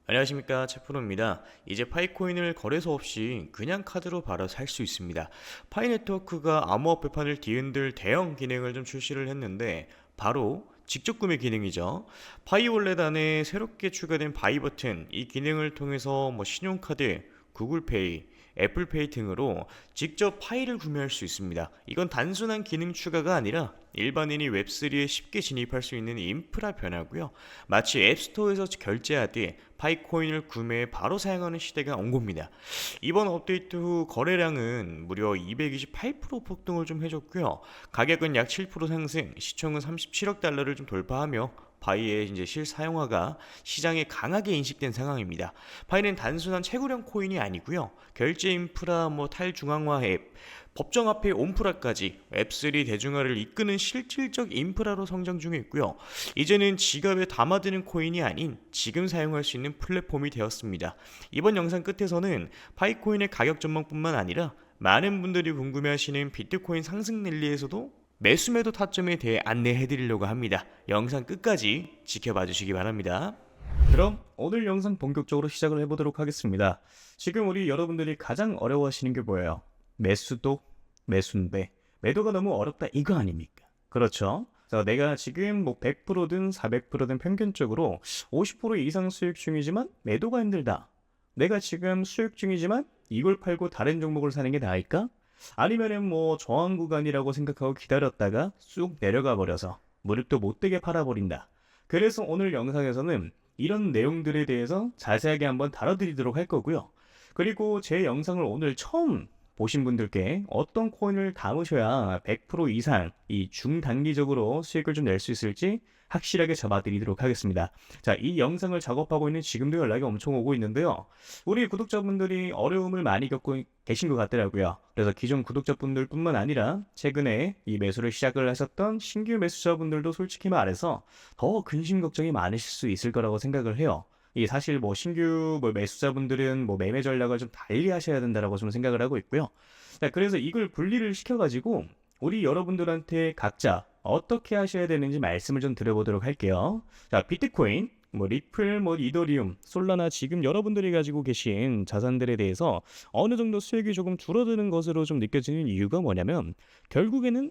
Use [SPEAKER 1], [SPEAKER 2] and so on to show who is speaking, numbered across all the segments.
[SPEAKER 1] 안녕하십니까, 채프로입니다. 이제 파이코인을 거래소 없이 그냥 카드로 바로 살 수 있습니다. 파이 네트워크가 암호화폐 판을 뒤흔들 대형 기능을 좀 출시를 했는데 바로 직접 구매 기능이죠. 파이 월렛 안에 새롭게 추가된 바이 버튼, 이 기능을 통해서 신용카드, 구글페이, 애플페이 등으로 직접 파일을 구매할 수 있습니다. 이건 단순한 기능 추가가 아니라 일반인이 웹3에 쉽게 진입할 수 있는 인프라 변화고요. 마치 앱스토어에서 결제하듯 파이코인을 구매해 바로 사용하는 시대가 온 겁니다. 이번 업데이트 후 거래량은 무려 228% 폭등을 좀 해줬고요. 가격은 약 7% 상승, 시총은 37억 달러를 좀 돌파하며 파이의 이제 실사용화가 시장에 강하게 인식된 상황입니다. 파이는 단순한 채굴형 코인이 아니고요. 결제 인프라, 탈중앙화 앱, 법정 화폐 온프라까지 웹3 대중화를 이끄는 실질적 인프라로 성장 중에 있고요. 이제는 지갑에 담아두는 코인이 아닌 지금 사용할 수 있는 플랫폼이 되었습니다. 이번 영상 끝에서는 파이코인의 가격 전망뿐만 아니라 많은 분들이 궁금해하시는 비트코인 상승 랠리에서도 매수 매도 타점에 대해 안내해 드리려고 합니다. 영상 끝까지 지켜봐 주시기 바랍니다.
[SPEAKER 2] 그럼 오늘 영상 본격적으로 시작을 해보도록 하겠습니다. 지금 우리 여러분들이 가장 어려워하시는 게 뭐예요? 매수도 매수인데 매도가 너무 어렵다 이거 아닙니까? 그렇죠? 자, 내가 지금 100%든 400%든 평균적으로 50% 이상 수익 중이지만 매도가 힘들다. 내가 지금 수익 중이지만 이걸 팔고 다른 종목을 사는 게 나을까? 아니면은 저항 구간이라고 생각하고 기다렸다가 쑥 내려가 버려서 무릎도 못 되게 팔아버린다. 그래서 오늘 영상에서는 이런 내용들에 대해서 자세하게 한번 다뤄드리도록 할 거고요. 그리고 제 영상을 오늘 처음 보신 분들께 어떤 코인을 담으셔야 100% 이상 이 중단기적으로 수익을 좀 낼 수 있을지 확실하게 잡아드리도록 하겠습니다. 자, 이 영상을 작업하고 있는 지금도 연락이 엄청 오고 있는데요. 우리 구독자분들이 어려움을 많이 겪고 계신 것 같더라고요. 그래서 기존 구독자분들 뿐만 아니라 최근에 이 매수를 시작을 하셨던 신규 매수자분들도 솔직히 말해서 더 근심 걱정이 많으실 수 있을 거라고 생각을 해요. 이 사실 신규 매수자분들은 매매 전략을 좀 달리 하셔야 된다라고 좀 생각을 하고 있고요. 자, 그래서 이걸 분리를 시켜가지고 우리 여러분들한테 각자 어떻게 하셔야 되는지 말씀을 좀 드려보도록 할게요. 자, 비트코인, 리플, 이더리움, 솔라나 지금 여러분들이 가지고 계신 자산들에 대해서 어느 정도 수익이 조금 줄어드는 것으로 좀 느껴지는 이유가 뭐냐면 결국에는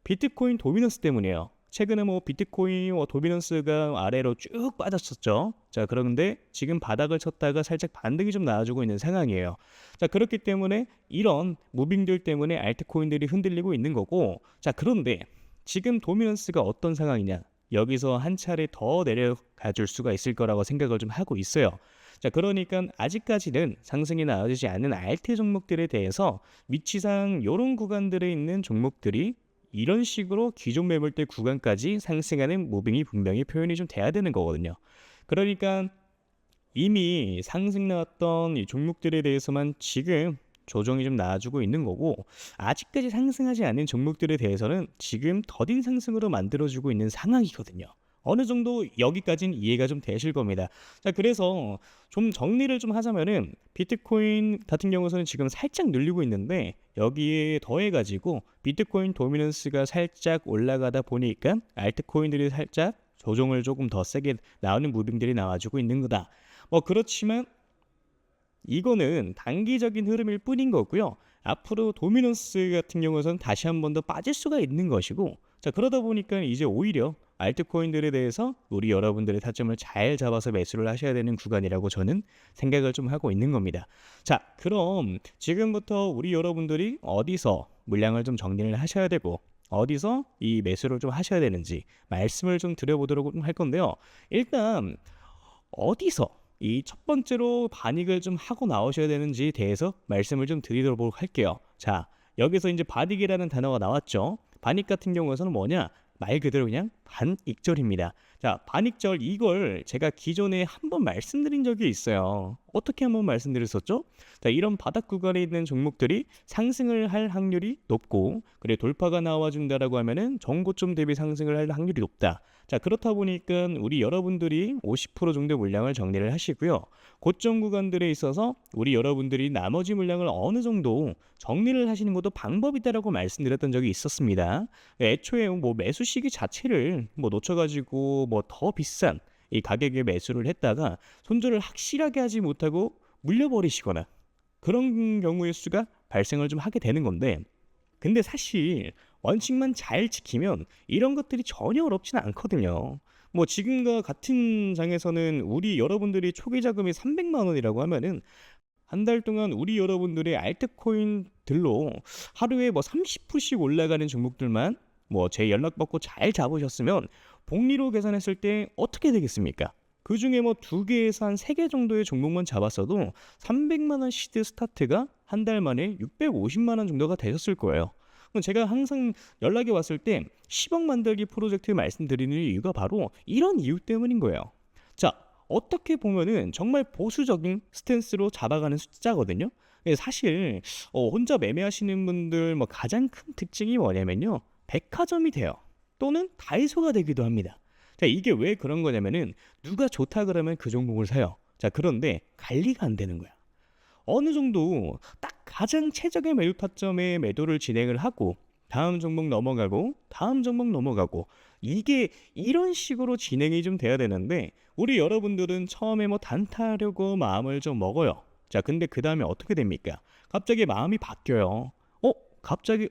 [SPEAKER 2] 비트코인 도미넌스 때문이에요. 최근에 비트코인 도미넌스가 아래로 쭉 빠졌었죠. 자, 그런데 지금 바닥을 쳤다가 살짝 반등이 좀 나와주고 있는 상황이에요. 자, 그렇기 때문에 이런 무빙들 때문에 알트코인들이 흔들리고 있는 거고, 자, 그런데 지금 도미넌스가 어떤 상황이냐? 여기서 한 차례 더 내려가 줄 수가 있을 거라고 생각을 좀 하고 있어요. 자, 그러니까 아직까지는 상승이 나와주지 않는 알트 종목들에 대해서 위치상 이런 구간들에 있는 종목들이 이런 식으로 기존 매물대 구간까지 상승하는 무빙이 분명히 표현이 좀 돼야 되는 거거든요. 그러니까 이미 상승 나왔던 이 종목들에 대해서만 지금 조정이 좀 나와주고 있는 거고, 아직까지 상승하지 않은 종목들에 대해서는 지금 더딘 상승으로 만들어주고 있는 상황이거든요. 어느 정도 여기까지는 이해가 좀 되실 겁니다. 자, 그래서 좀 정리를 좀 하자면은 비트코인 같은 경우는 지금 살짝 늘리고 있는데 여기에 더해가지고 비트코인 도미넌스가 살짝 올라가다 보니까 알트코인들이 살짝 조정을 조금 더 세게 나오는 무빙들이 나와주고 있는 거다. 그렇지만 이거는 단기적인 흐름일 뿐인 거고요. 앞으로 도미넌스 같은 경우에는 다시 한 번 더 빠질 수가 있는 것이고, 자, 그러다 보니까 이제 오히려 알트코인들에 대해서 우리 여러분들의 타점을 잘 잡아서 매수를 하셔야 되는 구간이라고 저는 생각을 좀 하고 있는 겁니다. 자, 그럼 지금부터 우리 여러분들이 어디서 물량을 좀 정리를 하셔야 되고 어디서 이 매수를 좀 하셔야 되는지 말씀을 좀 드려보도록 할 건데요. 일단 어디서 이 첫 번째로 반익을 좀 하고 나오셔야 되는지에 대해서 말씀을 좀 드리도록 할게요. 자, 여기서 이제 반익이라는 단어가 나왔죠. 반익 같은 경우에는 뭐냐? 말 그대로 그냥 반익절입니다. 자, 반익절 이걸 제가 기존에 한번 말씀드린 적이 있어요. 어떻게 한번 말씀드렸었죠? 자, 이런 바닥 구간에 있는 종목들이 상승을 할 확률이 높고, 그래 돌파가 나와준다라고 하면은 전고점 대비 상승을 할 확률이 높다. 자, 그렇다 보니까 우리 여러분들이 50% 정도 물량을 정리를 하시고요. 고점 구간들에 있어서 우리 여러분들이 나머지 물량을 어느 정도 정리를 하시는 것도 방법이다라고 말씀드렸던 적이 있었습니다. 애초에 매수 시기 자체를 놓쳐가지고 더 비싼 이 가격에 매수를 했다가 손절을 확실하게 하지 못하고 물려버리시거나 그런 경우의 수가 발생을 좀 하게 되는 건데, 근데 사실 원칙만 잘 지키면 이런 것들이 전혀 어렵지는 않거든요. 뭐 지금과 같은 장에서는 우리 여러분들이 초기 자금이 300만 원이라고 하면은 한 달 동안 우리 여러분들의 알트코인들로 하루에 뭐 30%씩 올라가는 종목들만 뭐 제 연락 받고 잘 잡으셨으면 복리로 계산했을 때 어떻게 되겠습니까? 그 중에 뭐 2개에서 한 3개 정도의 종목만 잡았어도 300만 원 시드 스타트가 한 달 만에 650만 원 정도가 되셨을 거예요. 그럼 제가 항상 연락이 왔을 때 10억 만들기 프로젝트 말씀드리는 이유가 바로 이런 이유 때문인 거예요. 자, 어떻게 보면은 정말 보수적인 스탠스로 잡아가는 숫자거든요. 사실 혼자 매매하시는 분들 뭐 가장 큰 특징이 뭐냐면요, 백화점이 돼요. 또는 다이소가 되기도 합니다. 자, 이게 왜 그런 거냐면은 누가 좋다 그러면 그 종목을 사요. 자, 그런데 관리가 안 되는 거야. 어느 정도 딱 가장 최적의 매도 타점에 매도를 진행을 하고 다음 종목 넘어가고 다음 종목 넘어가고, 이게 이런 식으로 진행이 좀 돼야 되는데 우리 여러분들은 처음에 뭐 단타하려고 마음을 좀 먹어요. 자, 근데 그 다음에 어떻게 됩니까? 갑자기 마음이 바뀌어요. 갑자기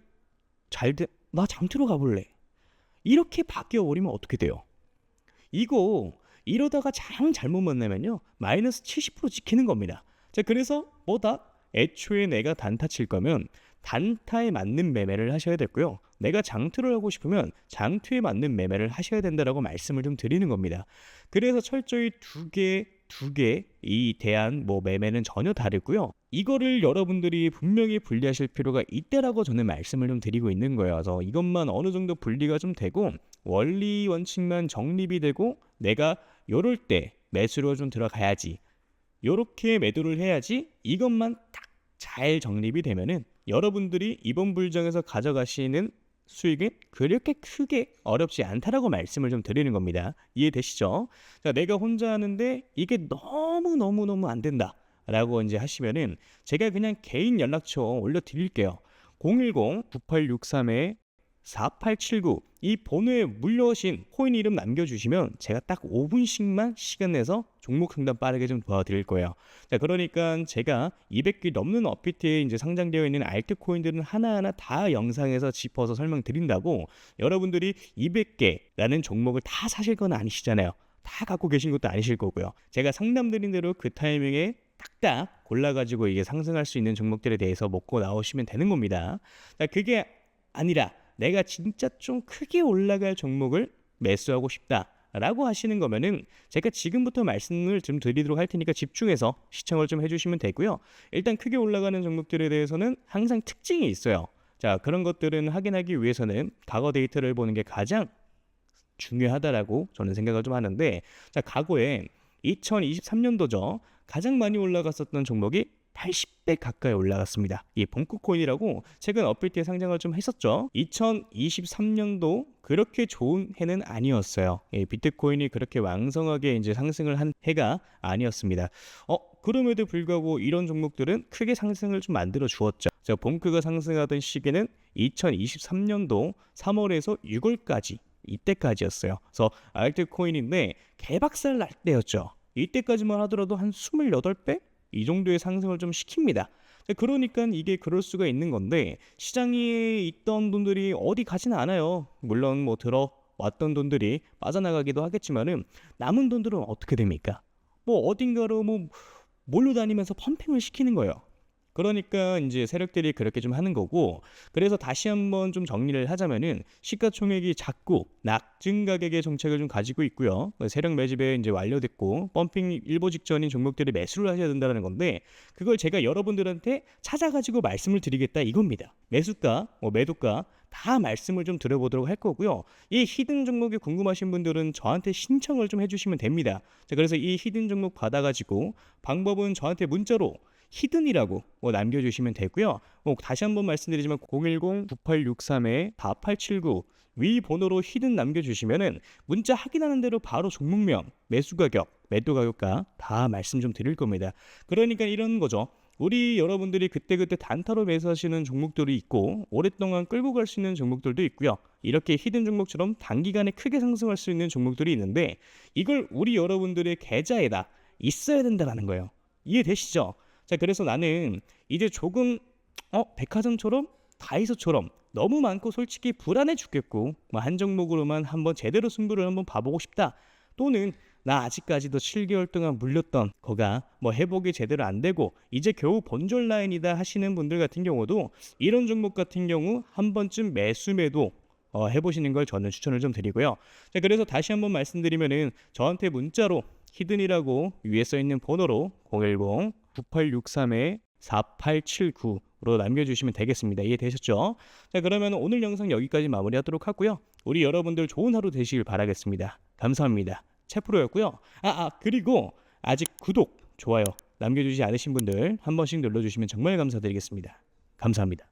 [SPEAKER 2] 나 장투로 가볼래. 이렇게 바뀌어 버리면 어떻게 돼요? 이거 이러다가 잘못 만나면요, 마이너스 70% 찍히는 겁니다. 자, 그래서 뭐다? 애초에 내가 단타 칠 거면 단타에 맞는 매매를 하셔야 됐고요. 내가 장투를 하고 싶으면 장투에 맞는 매매를 하셔야 된다라고 말씀을 좀 드리는 겁니다. 그래서 철저히 두 개 이 대한 뭐 매매는 전혀 다르고요. 이거를 여러분들이 분명히 분리하실 필요가 있다라고 저는 말씀을 좀 드리고 있는 거예요. 그래서 이것만 어느 정도 분리가 좀 되고 원리 원칙만 정립이 되고 내가 요럴 때 매수로 좀 들어가야지, 요렇게 매도를 해야지, 이것만 딱 잘 정립이 되면은 여러분들이 이번 불장에서 가져가시는 수익은 그렇게 크게 어렵지 않다라고 말씀을 좀 드리는 겁니다. 이해되시죠? 자, 내가 혼자 하는데 이게 너무 안 된다 라고 이제 하시면은 제가 그냥 개인 연락처 올려드릴게요. 010-9863-4879 이 번호에 물려오신 코인 이름 남겨주시면 제가 딱 5분씩만 시간 내서 종목 상담 빠르게 좀 도와드릴 거예요. 자, 그러니까 제가 200개 넘는 업비트에 이제 상장되어 있는 알트코인들은 하나하나 다 영상에서 짚어서 설명드린다고, 여러분들이 200개라는 종목을 다 사실 건 아니시잖아요. 다 갖고 계신 것도 아니실 거고요. 제가 상담드린 대로 그 타이밍에 딱딱 골라가지고 이게 상승할 수 있는 종목들에 대해서 먹고 나오시면 되는 겁니다. 자, 그게 아니라 내가 진짜 좀 크게 올라갈 종목을 매수하고 싶다라고 하시는 거면은 제가 지금부터 말씀을 좀 드리도록 할 테니까 집중해서 시청을 좀 해주시면 되고요. 일단 크게 올라가는 종목들에 대해서는 항상 특징이 있어요. 자, 그런 것들은 확인하기 위해서는 과거 데이터를 보는 게 가장 중요하다라고 저는 생각을 좀 하는데, 자, 과거에 2023년도죠. 가장 많이 올라갔었던 종목이 80배 가까이 올라갔습니다. 이 봉크코인이라고 최근 업비트에 상장을 좀 했었죠. 2023년도 그렇게 좋은 해는 아니었어요. 비트코인이 그렇게 왕성하게 이제 상승을 한 해가 아니었습니다. 그럼에도 불구하고 이런 종목들은 크게 상승을 좀 만들어 주었죠. 자, 봉크가 상승하던 시기는 2023년도 3월에서 6월까지, 이때까지였어요. 그래서 알트코인인데 개박살 날 때였죠. 이때까지만 하더라도 한 28배? 이 정도의 상승을 좀 시킵니다. 그러니까 이게 그럴 수가 있는 건데, 시장에 있던 돈들이 어디 가지는 않아요. 물론 뭐 들어왔던 돈들이 빠져나가기도 하겠지만은 남은 돈들은 어떻게 됩니까? 뭐 어딘가로 뭐 몰려다니면서 펌핑을 시키는 거예요. 그러니까 이제 세력들이 그렇게 좀 하는 거고, 그래서 다시 한번 좀 정리를 하자면은 시가총액이 작고 낙증 가격의 정책을 좀 가지고 있고요. 세력 매집에 이제 완료됐고 펌핑 일보 직전인 종목들이 매수를 하셔야 된다는 건데, 그걸 제가 여러분들한테 찾아가지고 말씀을 드리겠다 이겁니다. 매수가, 매도가 다 말씀을 좀 드려보도록 할 거고요. 이 히든 종목이 궁금하신 분들은 저한테 신청을 좀 해주시면 됩니다. 자, 그래서 이 히든 종목 받아가지고 방법은 저한테 문자로 히든이라고 남겨주시면 되고요. 다시 한번 말씀드리지만 010-9863-4879 위 번호로 히든 남겨주시면은 문자 확인하는 대로 바로 종목명, 매수 가격, 매도 가격과 다 말씀 좀 드릴 겁니다. 그러니까 이런 거죠. 우리 여러분들이 그때그때 단타로 매수하시는 종목들이 있고 오랫동안 끌고 갈 수 있는 종목들도 있고요. 이렇게 히든 종목처럼 단기간에 크게 상승할 수 있는 종목들이 있는데 이걸 우리 여러분들의 계좌에다 있어야 된다라는 거예요. 이해되시죠? 자, 그래서 나는 이제 조금 백화점처럼 다이소처럼 너무 많고 솔직히 불안해 죽겠고 뭐 한 종목으로만 한번 제대로 승부를 한번 봐보고 싶다. 또는 나 아직까지도 7개월 동안 물렸던 거가 뭐 회복이 제대로 안 되고 이제 겨우 본전 라인이다 하시는 분들 같은 경우도 이런 종목 같은 경우 한 번쯤 매수 해보시는 걸 저는 추천을 좀 드리고요. 자, 그래서 다시 한번 말씀드리면은 저한테 문자로 히든이라고 위에 써 있는 번호로 010-9863-4879로 남겨주시면 되겠습니다. 이해되셨죠? 자, 그러면 오늘 영상 여기까지 마무리하도록 하고요. 우리 여러분들 좋은 하루 되시길 바라겠습니다. 감사합니다. 채프로였고요. 그리고 아직 구독, 좋아요 남겨주지 않으신 분들 한 번씩 눌러주시면 정말 감사드리겠습니다. 감사합니다.